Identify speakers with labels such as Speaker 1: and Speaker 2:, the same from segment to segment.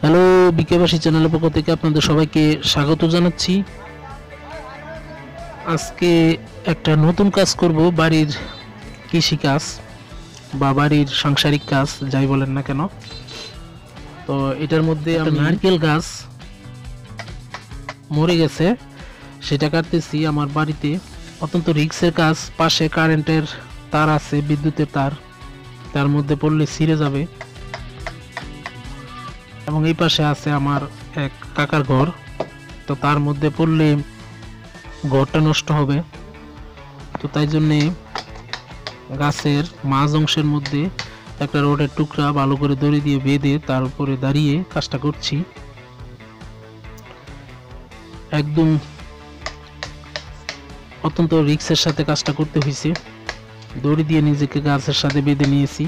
Speaker 1: Hello, বিকেবাসী চ্যানেলের পক্ষ থেকে আপনাদের সবাইকে স্বাগত জানাচ্ছি। আজকে একটা নতুন কাজ করব, বাড়ির কৃষি কাজ বা বাড়ির সাংসারিক কাজ যাই বলেন না কেন। তো এটার মধ্যে আমি নারকেল গাছ মরে গেছে, সেটা কাটতেছি আমার বাড়িতে। অত্যন্ত রিস্কের কাজ, পাশে কারেন্টের তার আছে, বিদ্যুতের তার, তার মধ্যে পড়লে ছিঁড়ে যাবে। এবং এই পাশে আছে আমার এক কাকার ঘর, তো তার মধ্যে পড়লে ঘরটা নষ্ট হবে। তো তাই জন্যে গাছের মাঝ অংশের মধ্যে একটা রডের টুকরা ভালো করে দড়ি দিয়ে বেঁধে তার উপরে দাঁড়িয়ে কাজটা করছি। একদম অত্যন্ত রিস্কের সাথে কাজটা করতে হয়েছে। দড়ি দিয়ে নিজেকে গাছের সাথে বেঁধে নিয়েছি,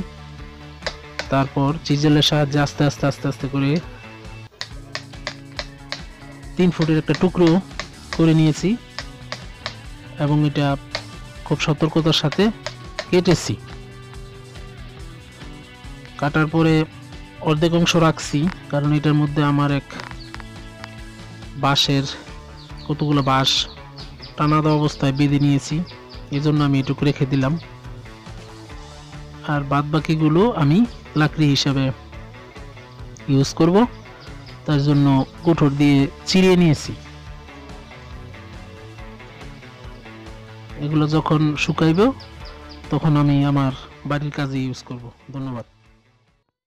Speaker 1: তারপর চিজেলের সাহায্যে আস্তে আস্তে আস্তে আস্তে করে 3 ফুটের একটা টুকরো করে নিয়েছি এবং এটা খুব সতর্কতার সাথে কেটেছি। কাটার পরে অর্ধেক অংশ রাখছি, কারণ এটার মধ্যে আমার এক বাঁশের কতগুলো বাঁশ টানা দেওয়া অবস্থায় বেঁধে নিয়েছি, এই জন্য আমি এটুকু রেখে দিলাম। আর বাদ বাকিগুলো আমি লাকড়ি হিসাবে ইউজ করব, তার জন্য কোঠর দিয়ে চিড়িয়ে নিয়েছি। এগুলো যখন শুকাইবে তখন আমি আমার বাড়ির কাজে ইউজ করব। ধন্যবাদ।